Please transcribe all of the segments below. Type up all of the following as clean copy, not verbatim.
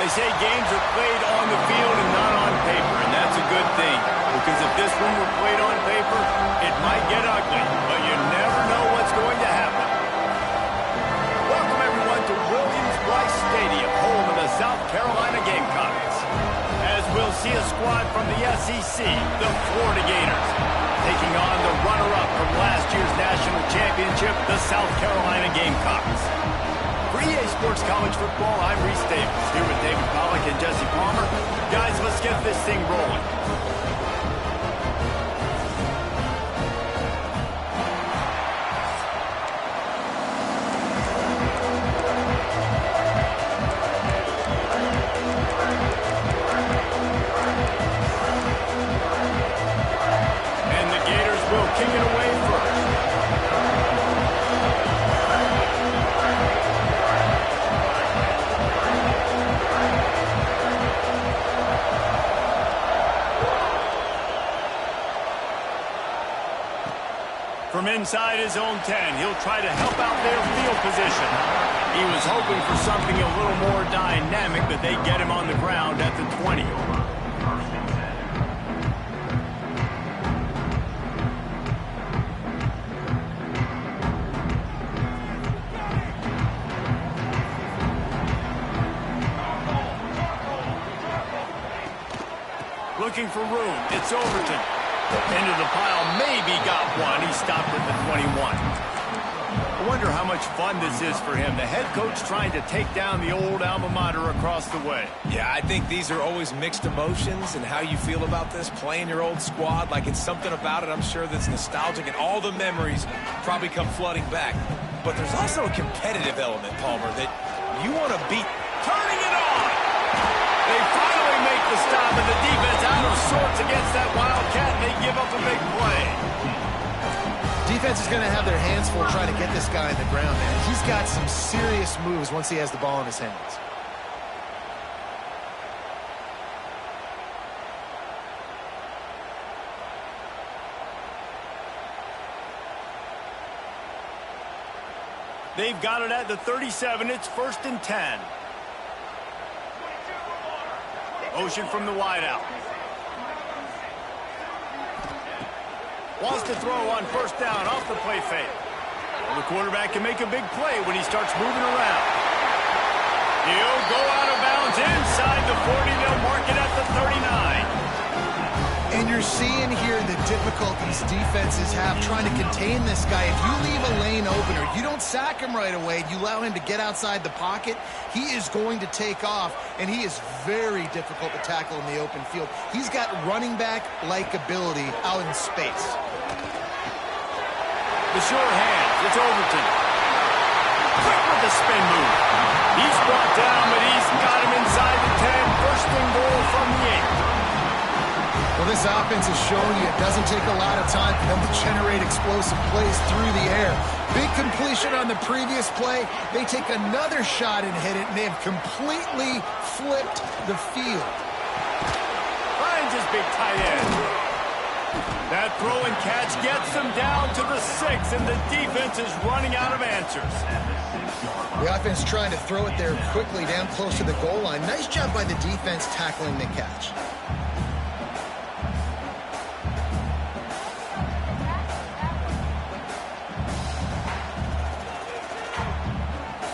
They say games are played on the field and not on paper, and that's a good thing. Because if this one were played on paper, it might get ugly, but you never know what's going to happen. Welcome, everyone, to Williams-Brice Stadium, home of the South Carolina Gamecocks. As we'll see a squad from the SEC, the Florida Gators, taking on the runner-up from last year's national championship, the South Carolina Gamecocks. For EA Sports College Football, I'm Reese Davis, here with David Pollack and Jesse Palmer. Guys, let's get this thing rolling. And the Gators will kick it away first. From inside his own 10, he'll try to help out their field position. He was hoping for something a little more dynamic, but they get him on the ground at the 20. Looking for room. It's Overton. Into the pile, maybe got one. He stopped at the 21. I wonder how much fun this is for him. The head coach trying to take down the old alma mater across the way. Yeah, I think these are always mixed emotions and how you feel about this, playing your old squad. Like, it's something about it, I'm sure, that's nostalgic, and all the memories probably come flooding back. But there's also a competitive element, Palmer, that you want to beat. Turning it on! They finally make the stop, and the defense out of sorts against that Wildcat, and they give up a big play. Defense is going to have their hands full trying to get this guy on the ground, man. He's got some serious moves once he has the ball in his hands. They've got it at the 37. It's 1st and 10. Ocean from the wideout. Wants to throw on 1st down off the play fake. Well, the quarterback can make a big play when he starts moving around. He'll go out of bounds inside the 40. They'll mark it at the 39. And you're seeing here the difficulties defenses have trying to contain this guy. If you leave a lane open or you don't sack him right away, you allow him to get outside the pocket, he is going to take off, and he is very difficult to tackle in the open field. He's got running back-like ability out in space. The short hands, it's Overton. Quick with the spin move. He's brought down, but he's got him inside the 10. 1st and goal from the 8. Well, this offense has shown you it doesn't take a lot of time for them to generate explosive plays through the air. Big completion on the previous play. They take another shot and hit it, and they have completely flipped the field. Finds his big tight end. That throw and catch gets them down to the 6, and the defense is running out of answers. The offense trying to throw it there quickly down close to the goal line. Nice job by the defense tackling the catch.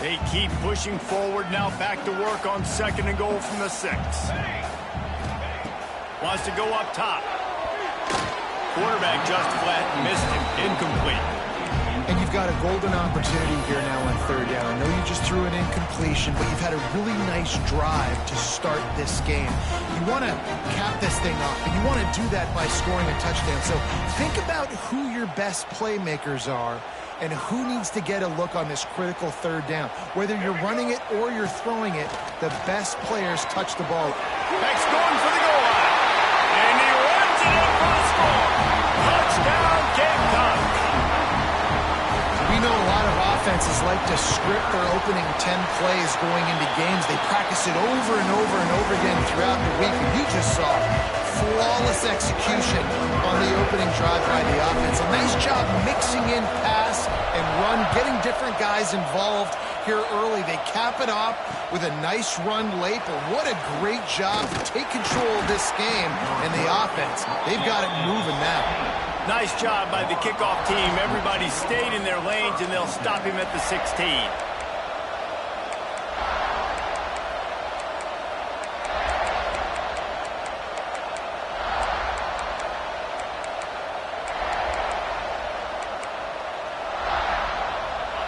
They keep pushing forward, now back to work on 2nd and goal from the 6. Wants to go up top. Quarterback just flat, missed him, incomplete. And you've got a golden opportunity here now on 3rd down. I know you just threw an incompletion, but you've had a really nice drive to start this game. You want to cap this thing off, and you want to do that by scoring a touchdown. So think about who your best playmakers are and who needs to get a look on this critical 3rd down. Whether you're running it or you're throwing it, the best players touch the ball. Next going for the goal line. And he runs it in for the score. Touchdown, Gamecocks. We know a lot of offenses like to script their opening 10 plays going into games. They practice it over and over and over again throughout the week. And you just saw flawless execution on the opening drive by the offense. A nice job mixing in pass and run, getting different guys involved here early. They cap it off with a nice run late, but what a great job to take control of this game and the offense. They've got it moving now. Nice job by the kickoff team. Everybody stayed in their lanes, and they'll stop him at the 16.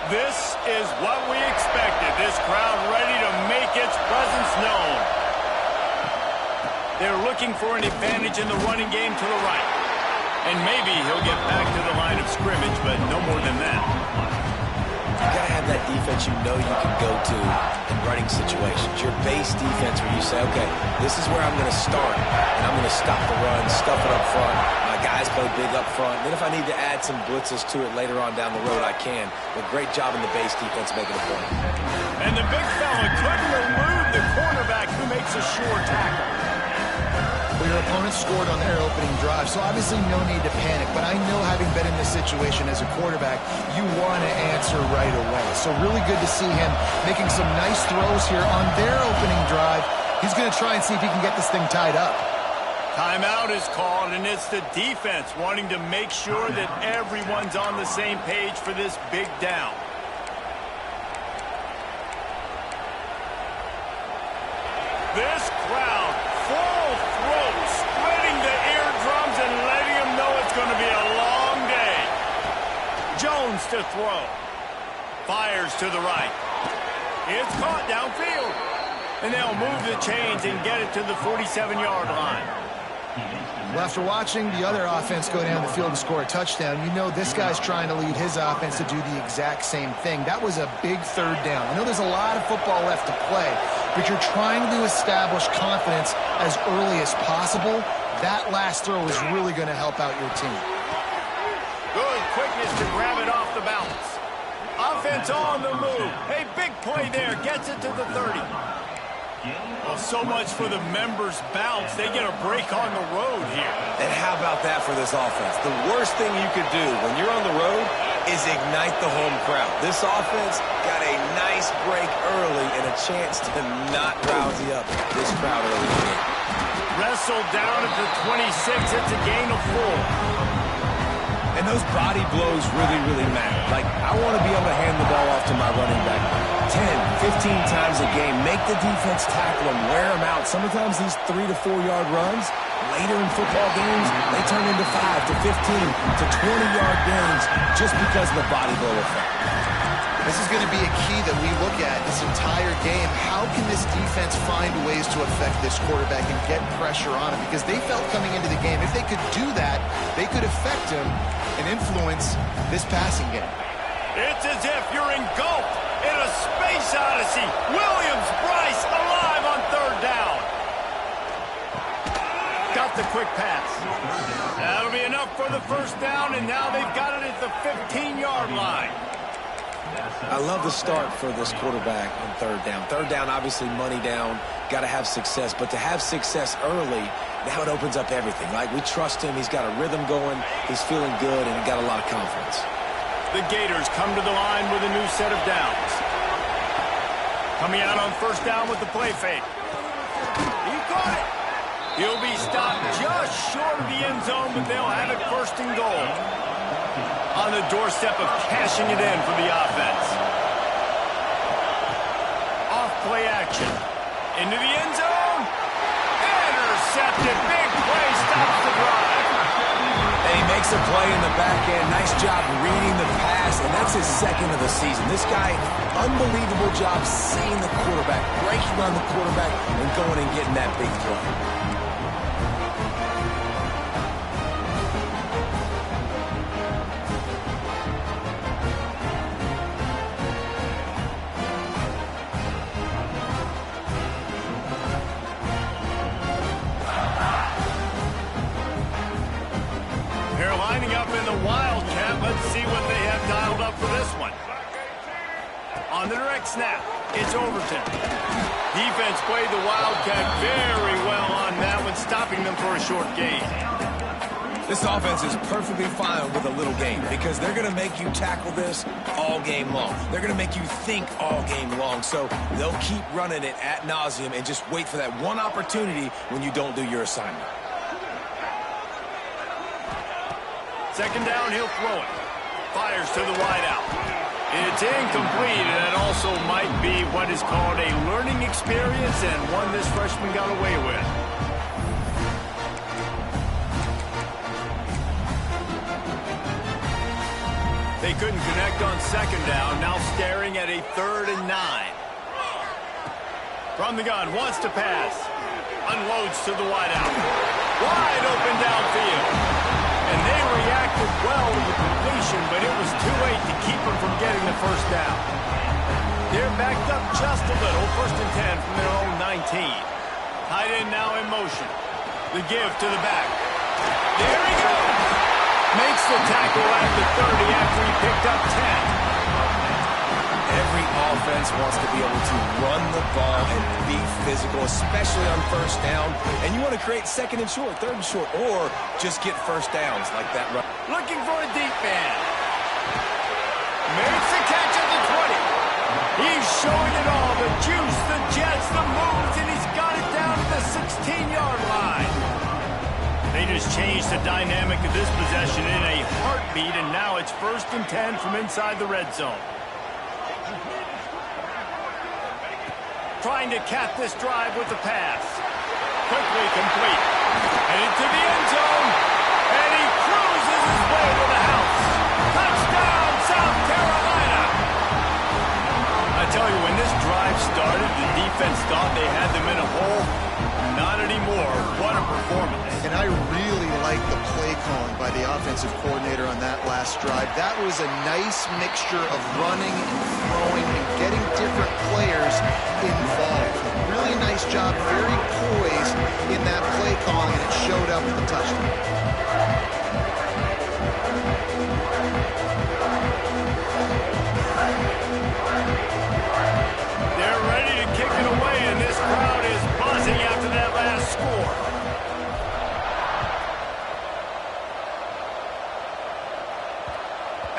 This is what we expected. This crowd ready to make its presence known. They're looking for an advantage in the running game to the right. And maybe he'll get back to the line of scrimmage, but no more than that. You got to have that defense you know you can go to in running situations. Your base defense where you say, okay, this is where I'm going to start, and I'm going to stop the run, stuff it up front. My guys play big up front. Then if I need to add some blitzes to it later on down the road, I can. But great job in the base defense making a point. And the big fella couldn't elude the cornerback who makes a sure tackle. Well, your opponent scored on their opening drive, so obviously no need to panic. But I know, having been in this situation as a quarterback, you want to answer right away. So really good to see him making some nice throws here on their opening drive. He's going to try and see if he can get this thing tied up. Timeout is called, and it's the defense wanting to make sure that everyone's on the same page for this big down. This crowd, full throat, spreading the eardrums and letting them know it's going to be a long day. Jones to throw. Fires to the right. It's caught downfield. And they'll move the chains and get it to the 47-yard line. Well, after watching the other offense go down the field and score a touchdown, you know this guy's trying to lead his offense to do the exact same thing. That was a big third down. I know there's a lot of football left to play, but you're trying to establish confidence as early as possible. That last throw is really going to help out your team. Good quickness to grab it off the bounce. Offense on the move. Hey, big play there. Gets it to the 30. Well, so much for the members' bounce. They get a break on the road here. And how about that for this offense? The worst thing you could do when you're on the road is ignite the home crowd. This offense got a nice break early and a chance to not rousey up this crowd early in the game. Wrestled down at the 26. It's a gain of 4. And those body blows really, really matter. Like, I want to be able to hand the ball off to my running back 10, 15 times a game. Make the defense tackle them, wear them out. Sometimes these 3 to 4 yard runs, later in football games, they turn into 5 to 15 to 20-yard gains just because of the body blow effect. This is going to be a key that we look at this entire game. How can this defense find ways to affect this quarterback and get pressure on him? Because they felt coming into the game, if they could do that, they could affect him and influence this passing game. It's as if you're engulfed in a space odyssey. Williams, Bryce, alive on third down. Got the quick pass. That'll be enough for the first down, and now they've got it at the 15-yard line. I love the start for this quarterback on third down. Third down, obviously money down, got to have success. But to have success early, now it opens up everything. Like, we trust him. He's got a rhythm going. He's feeling good, and he got a lot of confidence. The Gators come to the line with a new set of downs. Coming out on first down with the play fake. He caught it. He'll be stopped just short of the end zone, but they'll have it first and goal. On the doorstep of cashing it in for the offense. Off play action. Into the end zone. Intercepted. Big play. Stops the drive. And he makes a play in the back end. Nice job reading the pass, and that's his second of the season. This guy, unbelievable job seeing the quarterback, breaking on the quarterback, and going and getting that big throw. Lining up in the Wildcat. Let's see what they have dialed up for this one. On the direct snap, it's Overton. Defense played the Wildcat very well on that one, stopping them for a short gain. This offense is perfectly fine with a little game because they're going to make you tackle this all game long. They're going to make you think all game long. So they'll keep running it ad nauseum and just wait for that one opportunity when you don't do your assignment. Second down, he'll throw it. Fires to the wideout. It's incomplete, and that also might be what is called a learning experience and one this freshman got away with. They couldn't connect on second down, now staring at a 3rd and 9. From the gun, wants to pass. Unloads to the wideout. Wide open downfield. And they reacted well to the completion, but it was too late to keep them from getting the first down. They're backed up just a little, 1st and 10 from their own 19. Tight end now in motion. The give to the back. There he goes. Makes the tackle at the 30 after he picked up 10. Every offense wants to be able to run the ball and be physical, especially on first down. And you want to create 2nd and short, 3rd and short, or just get first downs like that run. Looking for a deep man. Makes the catch at the 20. He's showing it all, the juice, the jets, the moves, and he's got it down to the 16-yard line. They just changed the dynamic of this possession in a heartbeat, and now it's 1st and 10 from inside the red zone. Trying to cap this drive with the pass. Quickly complete. And into the end zone. And he cruises his way to the house. Touchdown, South Carolina. I tell you, when this drive started, the defense thought they had them in a hole. Not anymore. What a performance. And I really like the play calling by the offensive coordinator on that last drive. That was a nice mixture of running and throwing and getting different players involved. Really nice job, very poised in that play calling, and it showed up with the touchdown. They're ready to kick it away, and this crowd is buzzing after that last score.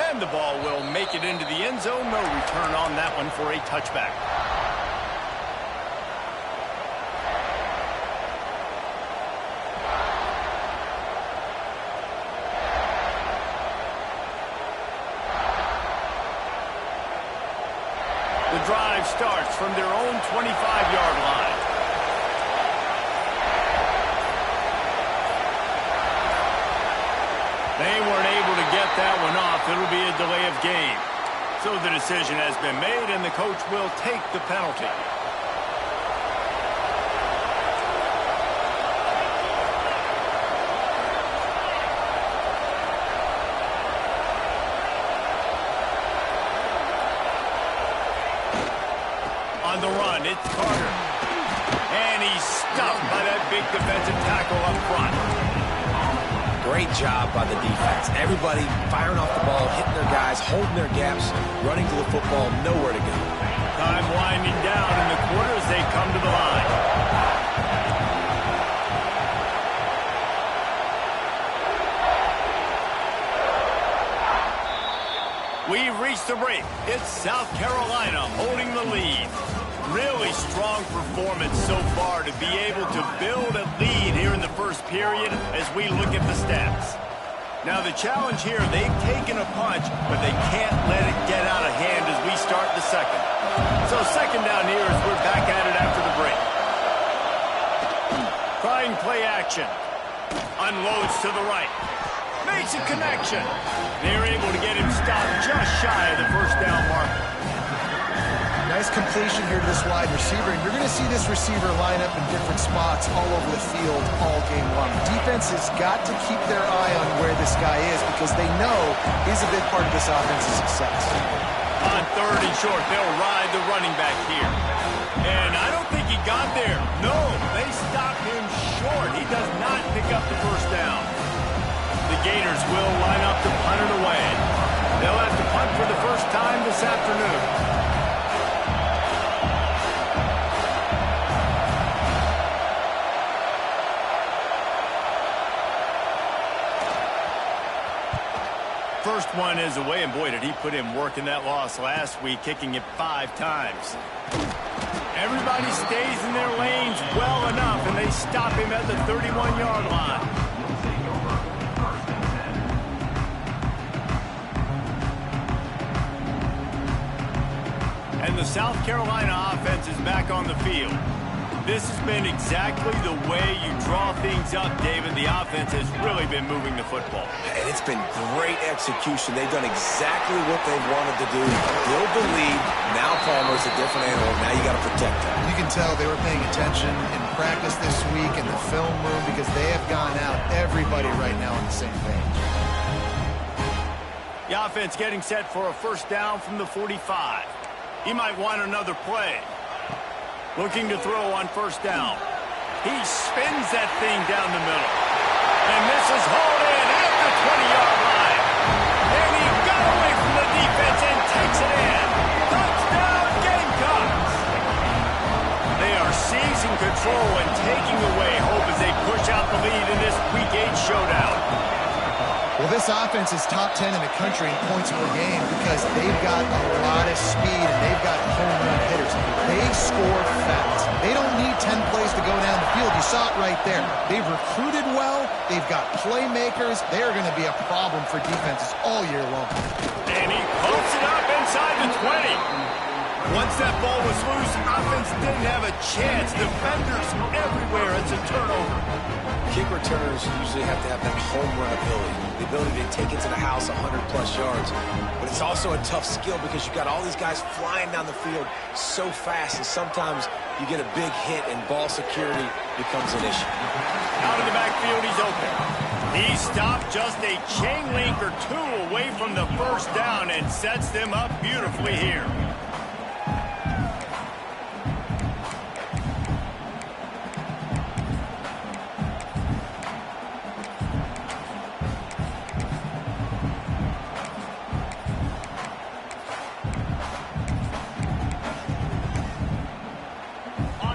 And the ball will make it into the end zone. No return on that one for a touchback. The drive starts from their own 25-yard line. They weren't able to get that one off. It'll be a delay of game. So the decision has been made, and the coach will take the penalty. On the run, it's Carter. And he's stuffed by that big defensive tackle up front. Great job by the defense. Everybody firing off the ball, hitting their guys, holding their gaps, running to the football, nowhere to go. Time winding down in the quarter as they come to the line. We've reached the break. It's South Carolina holding the lead. Really strong performance so far to be able to build a lead here in the first period as we look at the stats. Now the challenge here, they've taken a punch, but they can't let it get out of hand as we start the second. So second down here as we're back at it after the break. Trying play action. Unloads to the right. Makes a connection. They're able to get him stopped just shy of the first down marker. Nice completion here to this wide receiver, and you're going to see this receiver line up in different spots all over the field all game long. Defense has got to keep their eye on where this guy is because they know he's a big part of this offense's success. On 3rd and short, they'll ride the running back here. And I don't think he got there. No, they stopped him short. He does not pick up the first down. The Gators will line up to punt it away. They'll have to punt for the first time this afternoon. one is away, and boy, did he put in work in that loss last week, kicking it 5 times. Everybody stays in their lanes well enough, and they stop him at the 31-yard line. And the South Carolina offense is back on the field. This has been exactly the way you draw things up, David. The offense has really been moving the football. And it's been great execution. They've done exactly what they wanted to do. Build the lead. Now Palmer's a different animal. Now you got to protect him. You can tell they were paying attention in practice this week in the film room because they have gone out, everybody right now on the same page. The offense getting set for a first down from the 45. He might want another play. Looking to throw on first down. He spins that thing down the middle. And this is hauled in at the 20-yard line. And he got away from the defense and takes it in. Touchdown, Gamecocks! They are seizing control and taking away hope as they push out the lead in this Week 8 showdown. Well, this offense is top 10 in the country in points per game because they've got a lot of speed and they've got home run hitters. They score fast. They don't need 10 plays to go down the field. You saw it right there. They've recruited well. They've got playmakers. They're going to be a problem for defenses all year long. And he pumps it up inside the 20. Once that ball was loose, offense didn't have a chance. Defenders everywhere. It's a turnover. Kick returners usually have to have that home run ability, the ability to take it to the house 100-plus yards. But it's also a tough skill because you've got all these guys flying down the field so fast, and sometimes you get a big hit and ball security becomes an issue. Out of the backfield, he's open. He stopped just a chain link or two away from the first down and sets them up beautifully here.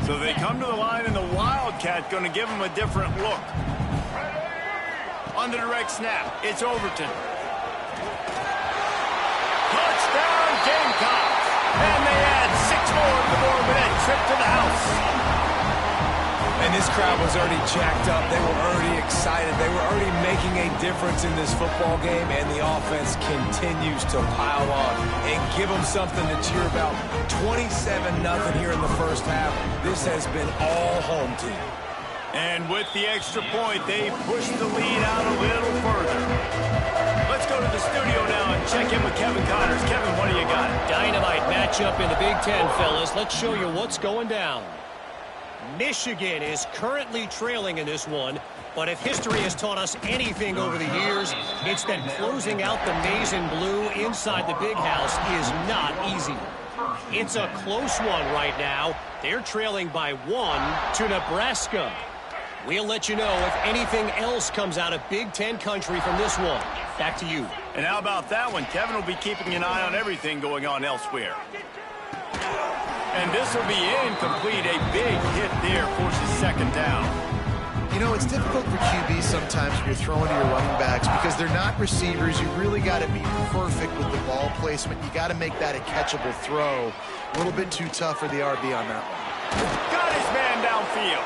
So they come to the line, and the Wildcat going to give them a different look. On the direct snap, it's Overton. Touchdown, Gamecocks! And they add 6 more to the board with that trip to the house. And this crowd was already jacked up. They were already excited. They were already making a difference in this football game, and the offense continues to pile on and give them something to cheer about. 27-0 here in the first half. This has been all home team. And with the extra point, they push the lead out a little further. Let's go to the studio now and check in with Kevin Connors. Kevin, what do you got? Dynamite matchup in the Big Ten, fellas. Let's show you what's going down. Michigan is currently trailing in this one, but if history has taught us anything over the years, it's that closing out the maize and blue inside the big house is not easy. It's a close one right now. They're trailing by 1 to Nebraska. We'll let you know if anything else comes out of Big Ten country from this one. Back to you. And how about that one? Kevin will be keeping an eye on everything going on elsewhere. And this will be incomplete. A big hit there forces second down. You know, it's difficult for QBs sometimes when you're throwing to your running backs because they're not receivers. You really got to be perfect with the ball placement. You got to make that a catchable throw. A little bit too tough for the RB on that one. Got his man downfield.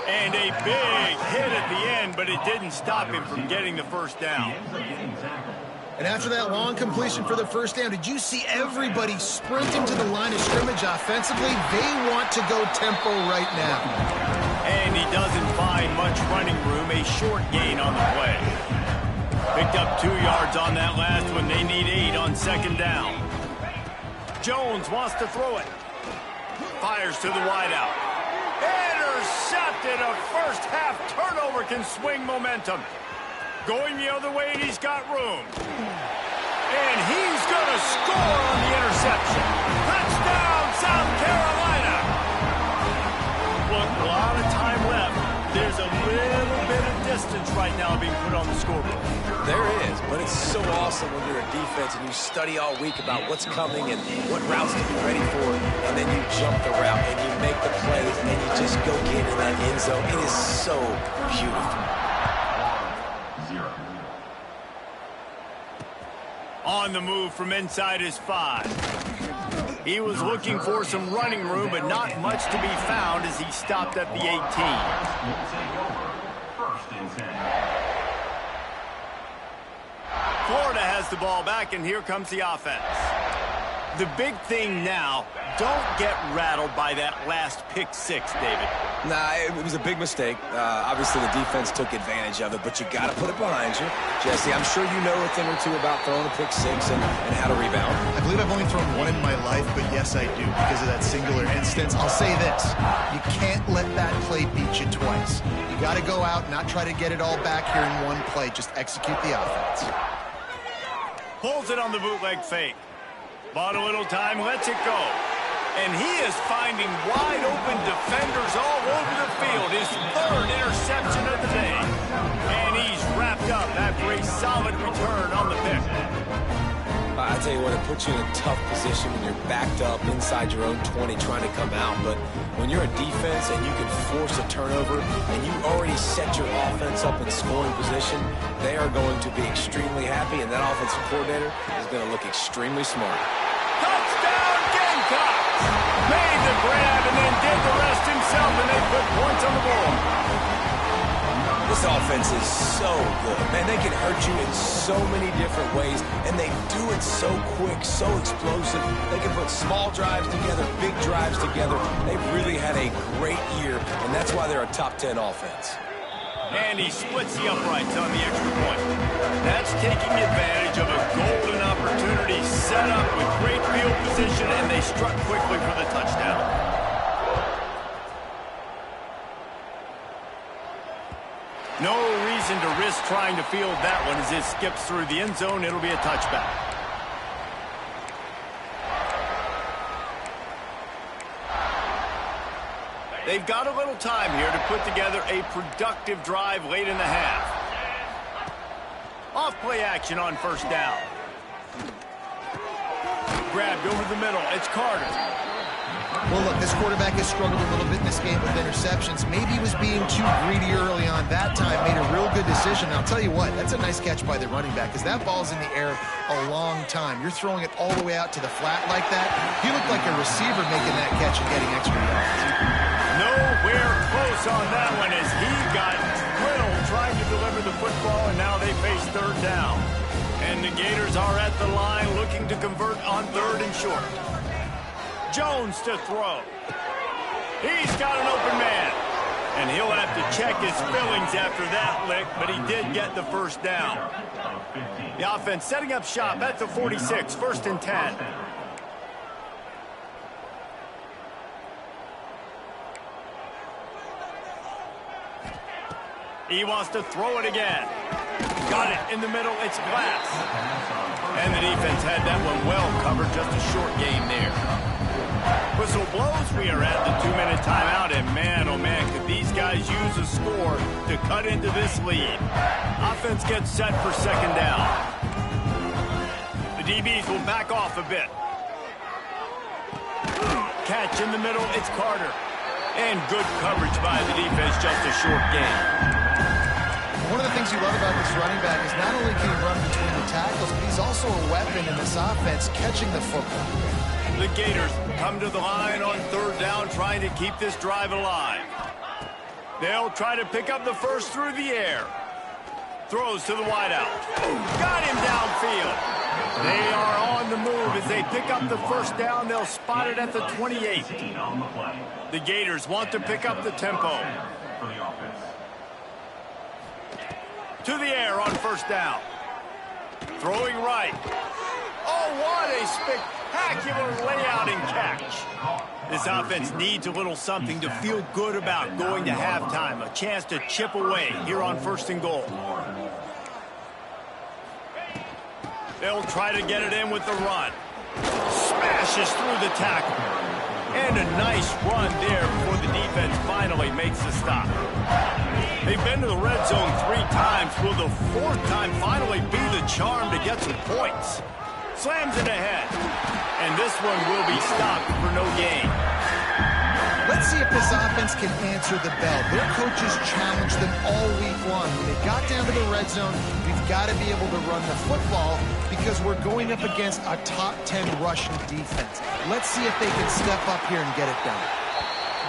And a big hit at the end, but it didn't stop him from getting the first down. And after that long completion for the first down, did you see everybody sprinting to the line of scrimmage offensively? They want to go tempo right now. And he doesn't find much running room. A short gain on the play. Picked up 2 yards on that last one. They need 8 on second down. Jones wants to throw it. Fires to the wideout. Intercepted. A first half turnover can swing momentum. Going the other way, and he's got room. And he's going to score on the interception. Touchdown, South Carolina. Look, a lot of time left. There's a little bit of distance right now being put on the scoreboard. There is, but it's so awesome when you're a defense and you study all week about what's coming and what routes to be ready for, and then you jump the route and you make the plays and you just go get in that end zone. It is so beautiful. On the move from inside his 5. He was looking for some running room, but not much to be found as he stopped at the 18. Florida has the ball back, and here comes the offense. The big thing now, don't get rattled by that last pick 6, David. Nah, it was a big mistake. Obviously, the defense took advantage of it, but you got to put it behind you. Jesse, I'm sure you know a thing or two about throwing a pick 6 and how to rebound. I believe I've only thrown one in my life, but yes, I do because of that singular instance. I'll say this. You can't let that play beat you twice. You got to go out, not try to get it all back here in one play. Just execute the offense. Pulls it on the bootleg fake. Bought a little time, lets it go. And he is finding wide-open defenders all over the field. His 3rd interception of the day. And he's wrapped up after a solid return on the pick. I tell you what, it puts you in a tough position when you're backed up inside your own 20 trying to come out. But when you're a defense and you can force a turnover and you already set your offense up in scoring position, they are going to be extremely happy, and that offensive coordinator is going to look extremely smart. Touchdown, Gamecocks! Made the grab and then did the rest himself, and they put points on the board. This offense is so good. Man, they can hurt you in so many different ways, and they do it so quick, so explosive. They can put small drives together, big drives together. They've really had a great year, and that's why they're a top 10 offense. And he splits the uprights on the extra point. That's taking advantage of a golden opportunity set up with great field position, and they struck quickly for the touchdown. No reason to risk trying to field that one as it skips through the end zone. It'll be a touchback. They've got a little time here to put together a productive drive late in the half. Off play action on 1st down. Grabbed over the middle. It's Carter. Well, look, this quarterback has struggled a little bit in this game with interceptions. Maybe he was being too greedy early on. That time made a real good decision. And I'll tell you what, that's a nice catch by the running back because that ball's in the air a long time. You're throwing it all the way out to the flat like that. He looked like a receiver making that catch and getting extra yards. Nowhere close on that one as he got drilled trying to deliver the football, and now they face 3rd down. And the Gators are at the line looking to convert on 3rd and short. Jones to throw. He's got an open man. And he'll have to check his fillings after that lick, but he did get the 1st down. The offense setting up shop at the 46, 1st and 10. He wants to throw it again. Got it in the middle. It's Glass. And the defense had that one well covered. Just a short game there. Whistle blows. We are at the 2-minute timeout. And man, oh man, could these guys use a score to cut into this lead. Offense gets set for 2nd down. The DBs will back off a bit. Catch in the middle. It's Carter. And good coverage by the defense. Just a short game. One of the things you love about this running back is not only can he run between the tackles, but he's also a weapon in this offense, catching the football. The Gators come to the line on 3rd down, trying to keep this drive alive. They'll try to pick up the 1st through the air. Throws to the wideout. Got him downfield. They are on the move as they pick up the 1st down. They'll spot it at the 28. The Gators want to pick up the tempo. To the air on 1st down. Throwing right. Oh, what a spectacular layout and catch. This offense needs a little something to feel good about going to halftime. A chance to chip away here on 1st and goal. They'll try to get it in with the run. Smashes through the tackle. And a nice run there before the defense finally makes the stop. They've been to the red zone 3 times. Will the 4th time finally be the charm to get some points? Slams it ahead. And this one will be stopped for no gain. Let's see if this offense can answer the bell. Their coaches challenged them all week long. When they got down to the red zone, we've got to be able to run the football because we're going up against a top 10 rushing defense. Let's see if they can step up here and get it done.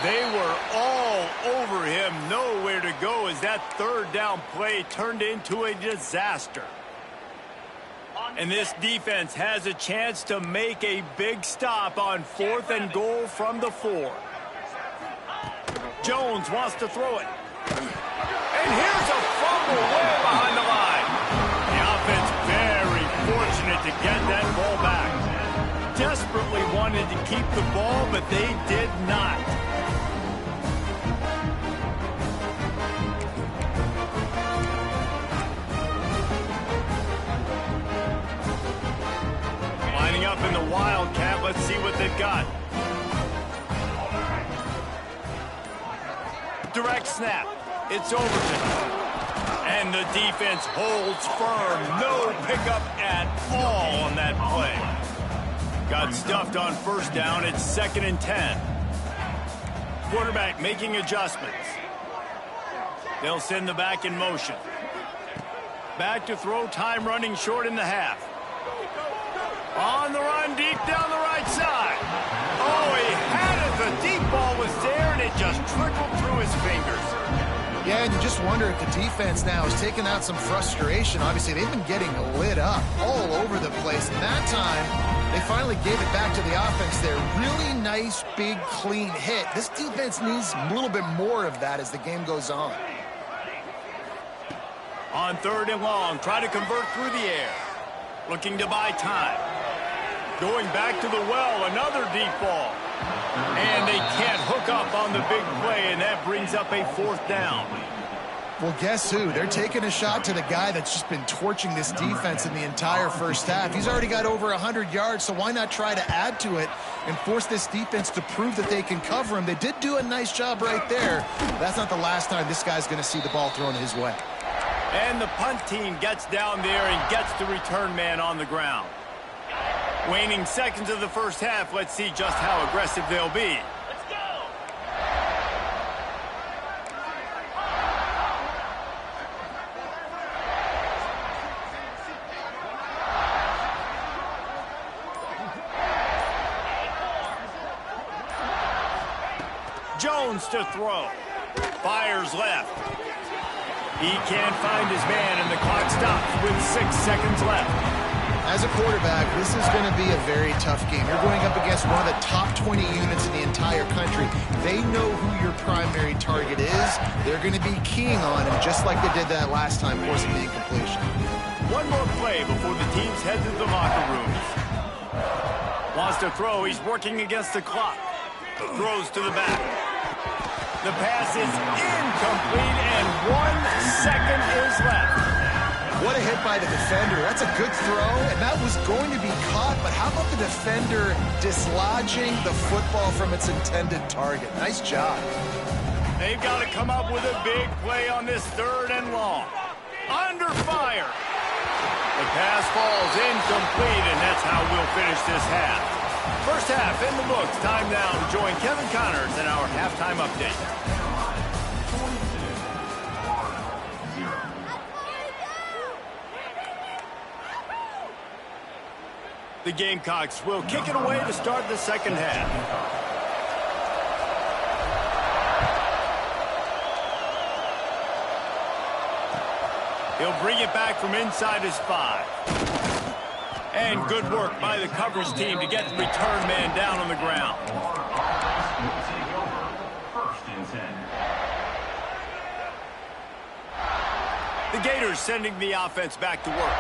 They were all over him, nowhere to go as that third down play turned into a disaster. And this defense has a chance to make a big stop on 4th and goal from the 4. Jones wants to throw it. And here's a fumble way behind the line. The offense very fortunate to get that ball back. Desperately wanted to keep the ball, but they did not. Lining up in the Wildcat, let's see what they've got. Direct snap. It's Overton. And the defense holds firm. No pickup at all on that play. Got stuffed on first down. It's 2nd and 10. Quarterback making adjustments. They'll send the back in motion. Back to throw, time running short in the half. On the run, deep down the right side. Oh, he had it. The deep ball was there, and it just trickled through his fingers. Yeah, and you just wonder if the defense now is taking out some frustration. Obviously, they've been getting lit up all over the place. And that time, they finally gave it back to the offense there. Really nice, big, clean hit. This defense needs a little bit more of that as the game goes on. On 3rd and long, try to convert through the air. Looking to buy time. Going back to the well, another deep ball. And they can't hook up on the big play, and that brings up a 4th down. Well, guess who? They're taking a shot to the guy that's just been torching this defense in the entire first half. He's already got over 100 yards, so why not try to add to it and force this defense to prove that they can cover him? They did do a nice job right there. That's not the last time this guy's going to see the ball thrown his way. And the punt team gets down there and gets the return man on the ground. Waning seconds of the first half. Let's see just how aggressive they'll be. Let's go! Jones to throw. Fires left. He can't find his man, and the clock stops with 6 seconds left. As a quarterback, this is going to be a very tough game. You're going up against one of the top 20 units in the entire country. They know who your primary target is. They're going to be keying on him, just like they did that last time, forcing the incompletion. One more play before the teams head to the locker rooms. Wants to throw. He's working against the clock. Throws to the back. The pass is incomplete, and 1 second is left. What a hit by the defender. That's a good throw, and that was going to be caught, but how about the defender dislodging the football from its intended target? Nice job. They've got to come up with a big play on this 3rd and long. Under fire. The pass falls incomplete, and that's how we'll finish this half. First half in the books. Time now to join Kevin Connors in our halftime update. The Gamecocks will kick it away to start the second half. He'll bring it back from inside his 5. And good work by the coverage team to get the return man down on the ground. The Gators sending the offense back to work.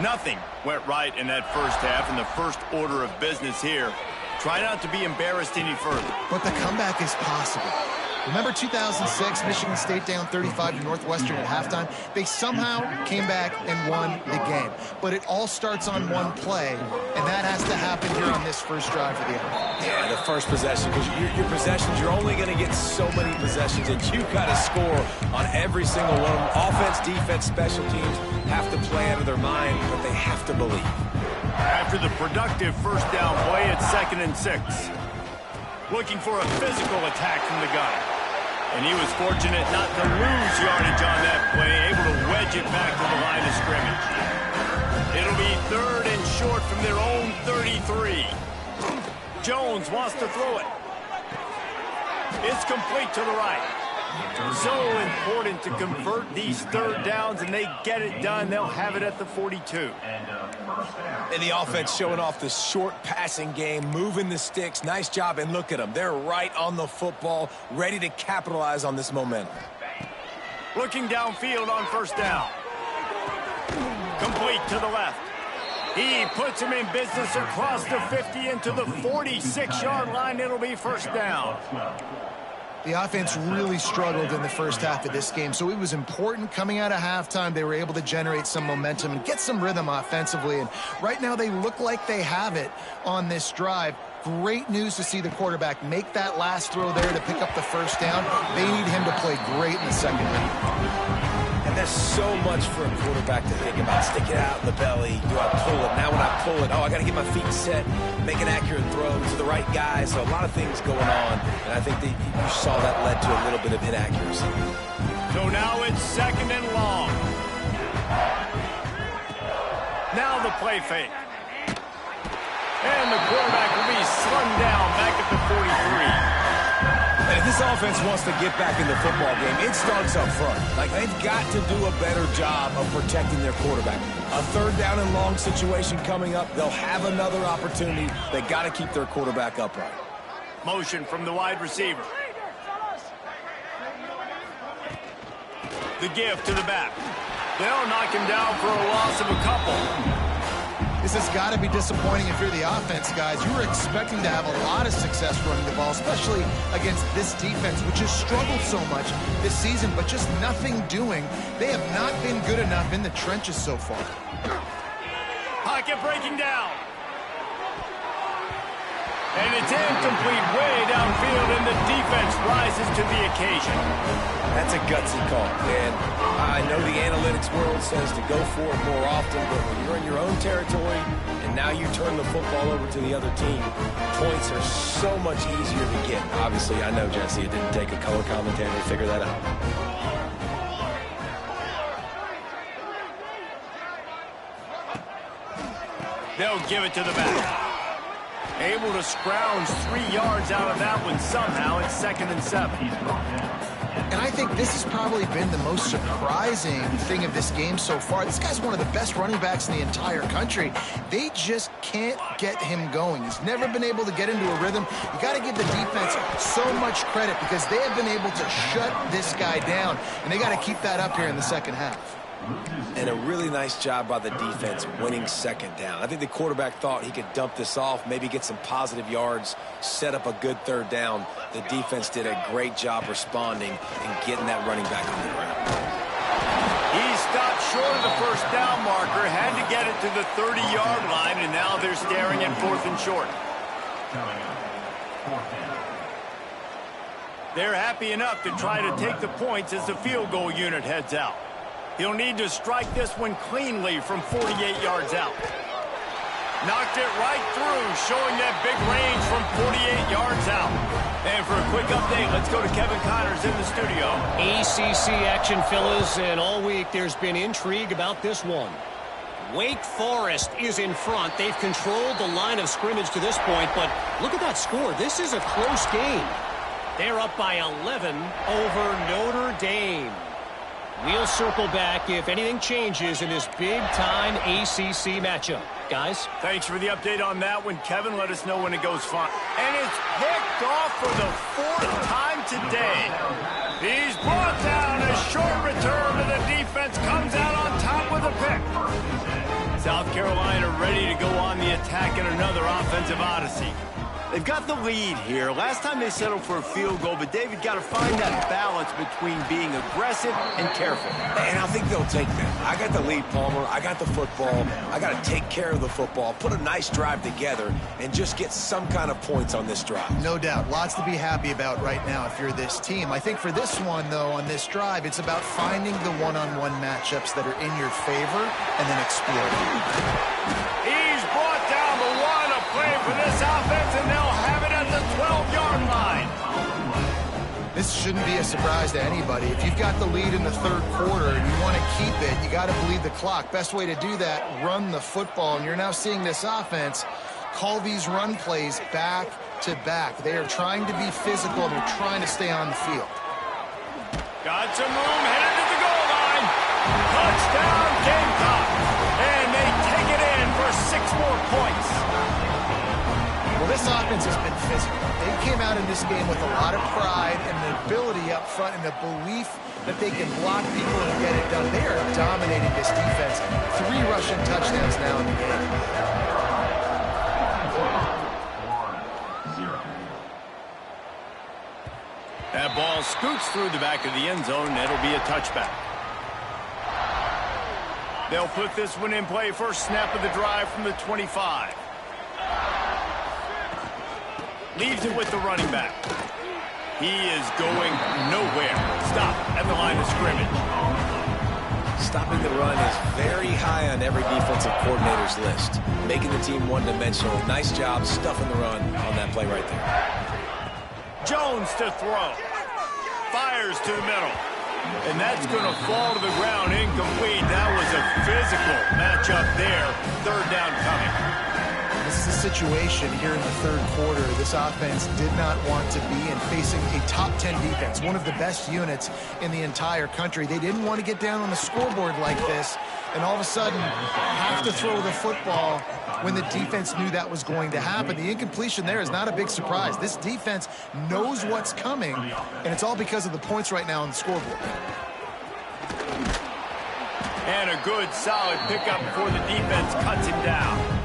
Nothing went right in that first half, and the first order of business here. Try not to be embarrassed any further. But the comeback is possible. Remember 2006, Michigan State down 35 to Northwestern at halftime? They somehow came back and won the game. But it all starts on one play, and that has to happen here on this first drive for the offense. Yeah, the first possession, because your possessions, you're only going to get so many possessions, and you've got to score on every single one of them. Offense, defense, special teams have to play out of their mind, but they have to believe. After the productive first down play, it's 2nd and 6. looking for a physical attack from the gunner. And he was fortunate not to lose yardage on that play, able to wedge it back to the line of scrimmage. It'll be 3rd and short from their own 33. Jones wants to throw it. It's complete to the right. So important to convert these 3rd downs, and they get it done. They'll have it at the 42. And the offense showing off the short passing game, moving the sticks. Nice job, and look at them. They're right on the football, ready to capitalize on this momentum. Looking downfield on 1st down. Complete to the left. He puts him in business across the 50 into the 46-yard line. It'll be 1st down. The offense really struggled in the first half of this game, so it was important coming out of halftime. They were able to generate some momentum and get some rhythm offensively, and right now they look like they have it on this drive. Great news to see the quarterback make that last throw there to pick up the 1st down. They need him to play great in the second half. And there's so much for a quarterback to think about. Stick it out in the belly. Do I pull it? Now when I pull it, I got to get my feet set, make an accurate throw to the right guy. So a lot of things going on. And I think that you saw that led to a little bit of inaccuracy. So now it's 2nd and long. Now the play fake. And the quarterback will be slung down back at the 43. And if this offense wants to get back in the football game, it starts up front. Like, they've got to do a better job of protecting their quarterback. A 3rd down and long situation coming up. They'll have another opportunity. They got to keep their quarterback upright. Motion from the wide receiver. The give to the back. They'll knock him down for a loss of a couple. This has got to be disappointing if you're the offense, guys. You were expecting to have a lot of success running the ball, especially against this defense, which has struggled so much this season, but just nothing doing. They have not been good enough in the trenches so far. Pocket breaking down. And it's incomplete way downfield, and the defense rises to the occasion. That's a gutsy call, and I know the analytics world says to go for it more often, but when you're in your own territory and now you turn the football over to the other team, points are so much easier to get. Obviously, I know, Jesse, it didn't take a color commentator to figure that out. They'll give it to the back. Able to scrounge 3 yards out of that one somehow. It's 2nd and 7. And I think this has probably been the most surprising thing of this game so far. This guy's one of the best running backs in the entire country. They just can't get him going. He's never been able to get into a rhythm. You got to give the defense so much credit because they have been able to shut this guy down, and they got to keep that up here in the second half. And a really nice job by the defense winning 2nd down. I think the quarterback thought he could dump this off, maybe get some positive yards, set up a good 3rd down. The defense did a great job responding and getting that running back on the ground. He stopped short of the 1st down marker, had to get it to the 30-yard line, and now they're staring at 4th and short. They're happy enough to try to take the points as the field goal unit heads out. He'll need to strike this one cleanly from 48 yards out. Knocked it right through, showing that big range from 48 yards out. And for a quick update, let's go to Kevin Connors in the studio. ACC action, fellas, and all week there's been intrigue about this one. Wake Forest is in front. They've controlled the line of scrimmage to this point, but look at that score. This is a close game. They're up by 11 over Notre Dame. We'll circle back if anything changes in this big-time ACC matchup. Guys? Thanks for the update on that one, Kevin. Let us know when it goes fine. And it's picked off for the 4th time today. He's brought down. A short return, and the defense comes out on top with a pick. South Carolina ready to go on the attack in another offensive odyssey. They've got the lead here. Last time they settled for a field goal, but David got to find that balance between being aggressive and careful. And I think they'll take that. I got the lead, Palmer. I got the football. I got to take care of the football, put a nice drive together, and just get some kind of points on this drive. No doubt. Lots to be happy about right now if you're this team. I think for this one, though, on this drive, it's about finding the one-on-one matchups that are in your favor and then exploiting. He's brought down the one, a play for this offense, and they'll have it at the 12-yard This shouldn't be a surprise to anybody. If you've got the lead in the third quarter and you want to keep it, you got to bleed the clock. Best way to do that, run the football. And you're now seeing this offense call these run plays back to back. They are trying to be physical, and they're trying to stay on the field. Got some room, headed to the goal line. Touchdown, Gamecock. And they take it in for 6 more points. Well, this offense has been physical. They came out in this game with a lot of pride and the ability up front and the belief that they can block people and get it done. They are dominating this defense. 3 rushing touchdowns now in the game. That ball scoots through the back of the end zone. It'll be a touchback. They'll put this one in play. First snap of the drive from the 25. Leaves it with the running back. He is going nowhere. Stop at the line of scrimmage. Stopping the run is very high on every defensive coordinator's list. Making the team one-dimensional. Nice job stuffing the run on that play right there. Jones to throw. Fires to the middle. And that's going to fall to the ground incomplete. That was a physical matchup there. Third down coming. This is a situation here in the third quarter this offense did not want to be in, facing a top 10 defense, one of the best units in the entire country. They didn't want to get down on the scoreboard like this and all of a sudden have to throw the football when the defense knew that was going to happen. The incompletion there is not a big surprise. This defense knows what's coming, and it's all because of the points right now on the scoreboard. And a good, solid pickup before the defense cuts him down.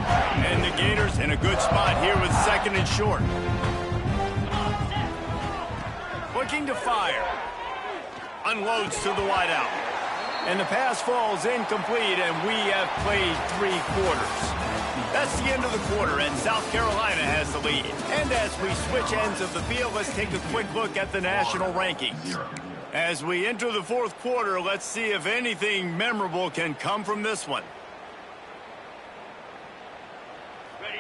And the Gators in a good spot here with 2nd and short. Looking to fire. Unloads to the wideout. And the pass falls incomplete, and we have played 3 quarters. That's the end of the quarter, and South Carolina has the lead. And as we switch ends of the field, let's take a quick look at the national rankings. As we enter the 4th quarter, let's see if anything memorable can come from this one.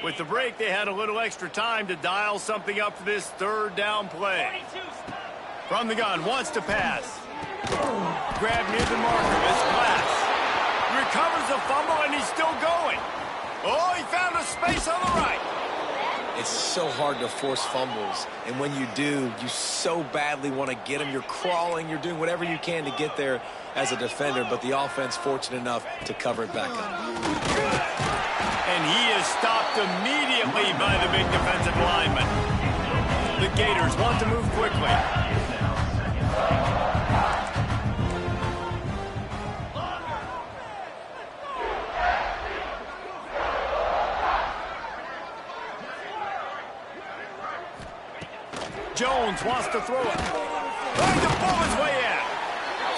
With the break, they had a little extra time to dial something up for this third down play. From the gun, wants to pass. Grab near the marker, it's Glass. Recovers the fumble, and he's still going. Oh, he found a space on the right. It's so hard to force fumbles, and when you do, you so badly want to get them. You're crawling, you're doing whatever you can to get there as a defender, but the offense fortunate enough to cover it back up. And he is stopped immediately by the big defensive lineman. The Gators want to move quickly. Jones wants to throw it. Trying to pull his way out.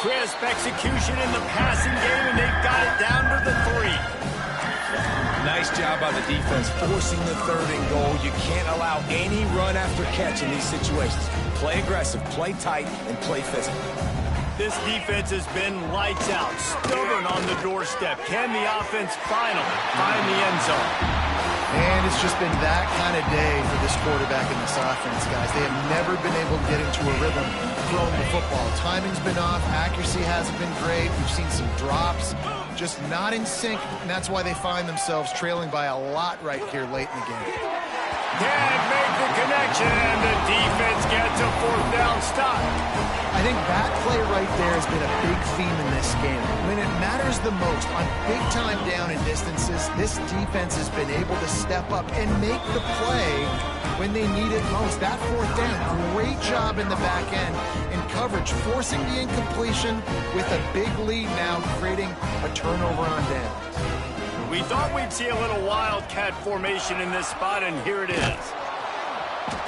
Crisp execution in the passing game, and they've got it down to the 3. Nice job by the defense forcing the 3rd and goal. You can't allow any run after catch in these situations. Play aggressive, play tight, and play physical. This defense has been lights out, stubborn on the doorstep. Can the offense finally find the end zone? And it's just been that kind of day for this quarterback and this offense, guys. They have never been able to get into a rhythm throwing the football. Timing's been off. Accuracy hasn't been great. We've seen some drops. Just not in sync, and that's why they find themselves trailing by a lot right here late in the game. Can't make the connection, and the defense gets a 4th down stop. I think that play right there has been a big theme in this game. When it matters the most, on big-time down and distances, this defense has been able to step up and make the play when they need it most. That 4th down, great job in the back end in coverage, forcing the incompletion with a big lead now, creating a turnover on down. We thought we'd see a little wildcat formation in this spot, and here it is.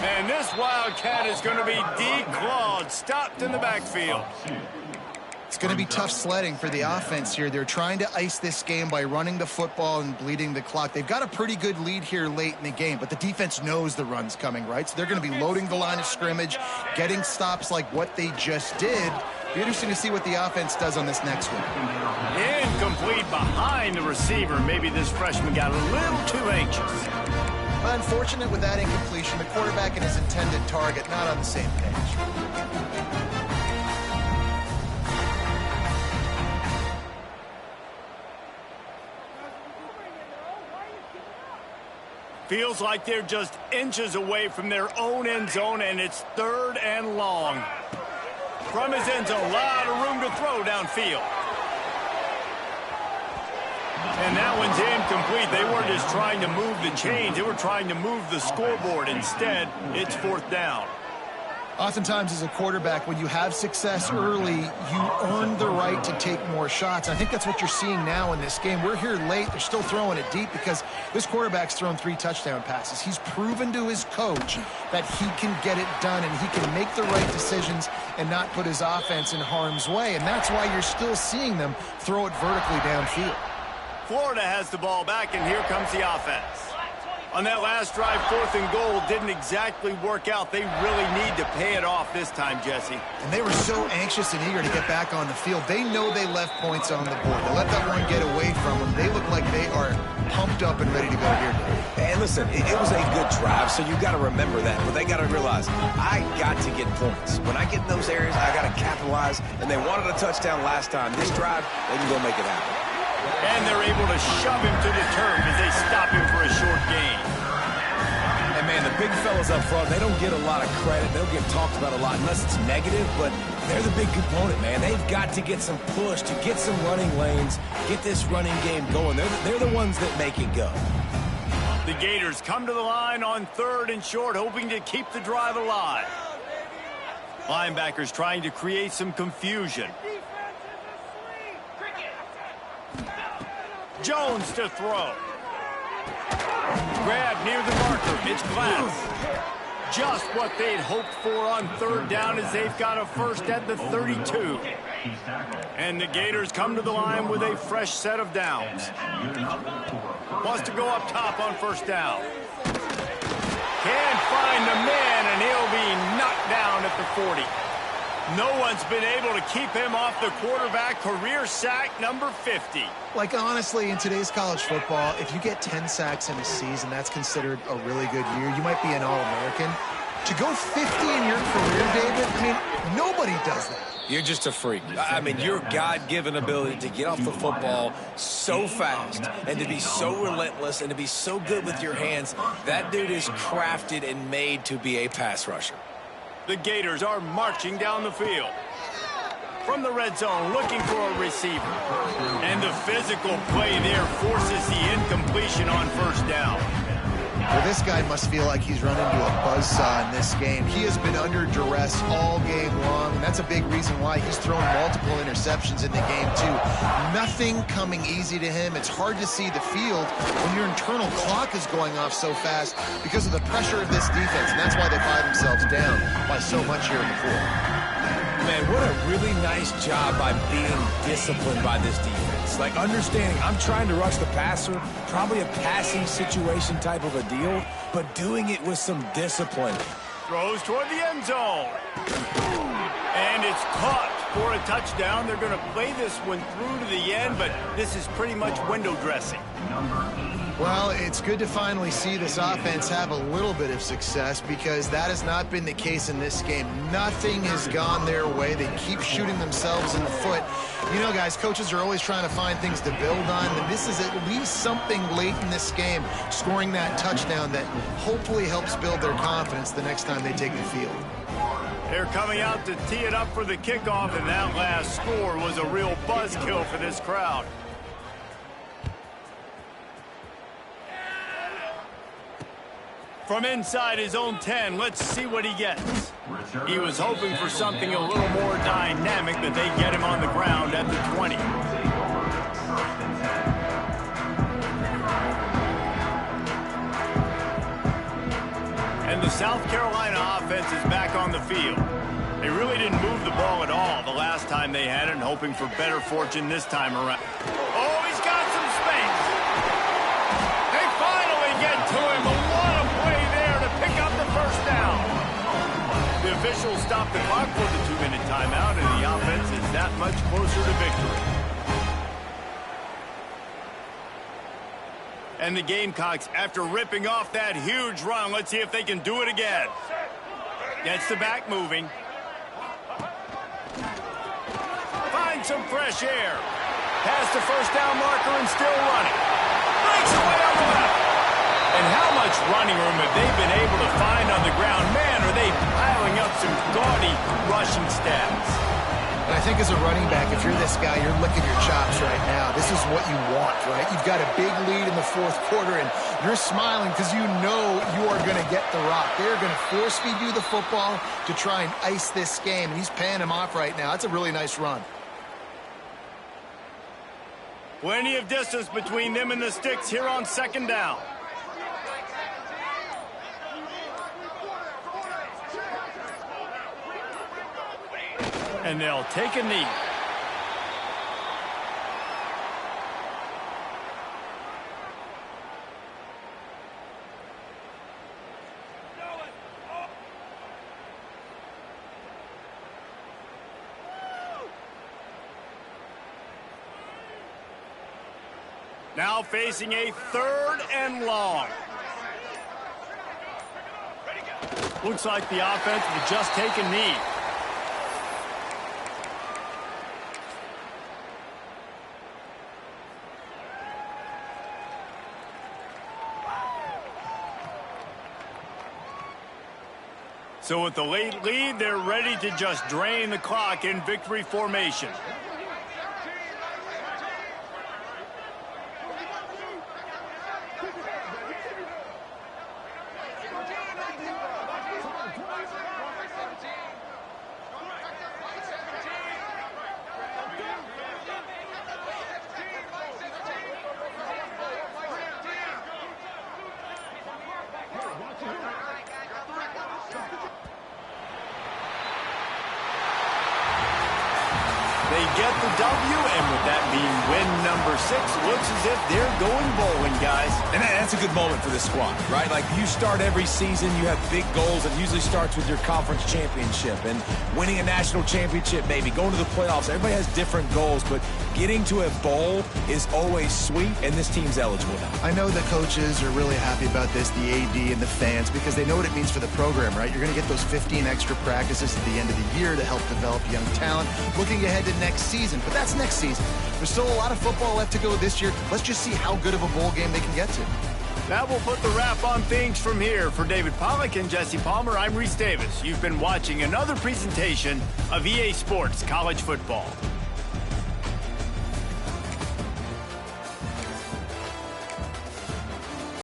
And this wildcat is going to be declawed, stopped in the backfield. It's going to be tough sledding for the offense here. They're trying to ice this game by running the football and bleeding the clock. They've got a pretty good lead here late in the game, but the defense knows the run's coming, right? So they're going to be loading the line of scrimmage, getting stops like what they just did. Be interesting to see what the offense does on this next one. Incomplete behind the receiver. Maybe this freshman got a little too anxious. Unfortunate with that incompletion, the quarterback and his intended target not on the same page. Feels like they're just inches away from their own end zone, and it's 3rd and long. From his end zone, a lot of room to throw downfield. And that one's incomplete. They weren't just trying to move the chains. They were trying to move the scoreboard. Instead, it's 4th down. Oftentimes as a quarterback, when you have success early, you earn the right to take more shots. I think that's what you're seeing now in this game. We're here late. They're still throwing it deep because this quarterback's thrown 3 touchdown passes. He's proven to his coach that he can get it done and he can make the right decisions and not put his offense in harm's way. And that's why you're still seeing them throw it vertically downfield. Florida has the ball back, and here comes the offense. On that last drive, 4th and goal didn't exactly work out. They really need to pay it off this time, Jesse. And they were so anxious and eager to get back on the field. They know they left points on the board. To let that one get away from them, they look like they are pumped up and ready to go here today. And listen, it was a good drive, so you got to remember that. But they got to realize, I got to get points. When I get in those areas, I got to capitalize. And they wanted a touchdown last time. This drive, they can go make it happen. And they're able to shove him to the turf as they stop him for a short gain. And, man, the big fellas up front, they don't get a lot of credit. They don't get talked about a lot unless it's negative, but they're the big component, man. They've got to get some push to get some running lanes, get this running game going. They're the ones that make it go. The Gators come to the line on 3rd and short, hoping to keep the drive alive. Linebackers trying to create some confusion. Jones to throw. Grab near the marker. It's Glass. Just what they'd hoped for on 3rd down as they've got a first at the 32. And the Gators come to the line with a fresh set of downs. Wants to go up top on 1st down. Can't find the man, and he'll be knocked down at the 40. No one's been able to keep him off the quarterback. Career sack number 50. Like, honestly, in today's college football, if you get 10 sacks in a season, that's considered a really good year. You might be an All-American. To go 50 in your career, David, I mean, nobody does that. You're just a freak. I mean, your God-given ability to get off the football so fast and to be so relentless and to be so good with your hands, that dude is crafted and made to be a pass rusher. The Gators are marching down the field. From the red zone, looking for a receiver. And the physical play there forces the incompletion on 1st down. Well, this guy must feel like he's run into a buzzsaw in this game. He has been under duress all game long, and that's a big reason why he's thrown multiple interceptions in the game, too. Nothing coming easy to him. It's hard to see the field when your internal clock is going off so fast because of the pressure of this defense, and that's why they find themselves down by so much here in the 4th. Man, what a really nice job by being disciplined by this defense. Like, understanding I'm trying to rush the passer, probably a passing situation type of a deal, but doing it with some discipline. Throws toward the end zone. And it's caught for a touchdown. They're going to play this one through to the end, but this is pretty much window dressing. Well, it's good to finally see this offense have a little bit of success because that has not been the case in this game. Nothing has gone their way. They keep shooting themselves in the foot. You know, guys, coaches are always trying to find things to build on, and this is at least something late in this game, scoring that touchdown that hopefully helps build their confidence the next time they take the field. They're coming out to tee it up for the kickoff, and that last score was a real buzzkill for this crowd. From inside his own 10, let's see what he gets. He was hoping for something a little more dynamic, but they get him on the ground at the 20. And the South Carolina offense is back on the field. They really didn't move the ball at all the last time they had it, and hoping for better fortune this time around. Oh, he's got some space. They finally get to him. What a play there to pick up the first down. The officials stop the clock for the 2-minute timeout, and the offense is that much closer to victory. And the Gamecocks, after ripping off that huge run, let's see if they can do it again. Gets the back moving. Find some fresh air. Past the first down marker and still running. Breaks away on the left. And how much running room have they been able to find on the ground? Man, are they piling up some gaudy rushing stats. And I think as a running back, if you're this guy, you're licking your chops right now. This is what you want, right? You've got a big lead in the fourth quarter, and you're smiling because you know you are going to get the rock. They're going to force feed you the football to try and ice this game, and he's paying him off right now. That's a really nice run. Plenty of distance between them and the sticks here on second down. And they'll take a knee. Now facing a 3rd and long. Looks like the offense will just take a knee. So with the late lead, they're ready to just drain the clock in victory formation. They get the W, and with that being win number 6, looks as if they're going bowling, guys. And that's a good moment for this squad, right? Like, you start every season, you have big goals. It usually starts with your conference championship and winning a national championship, maybe going to the playoffs. Everybody has different goals, but getting to a bowl is always sweet, and this team's eligible now. I know the coaches are really happy about this, the AD and the fans, because they know what it means for the program, right? You're going to get those 15 extra practices at the end of the year to help develop young talent. Looking ahead to next season, but that's next season. There's still a lot of football left to go this year. Let's just see how good of a bowl game they can get to. That will put the wrap on things from here. For David Pollack and Jesse Palmer, I'm Reese Davis. You've been watching another presentation of EA Sports College Football.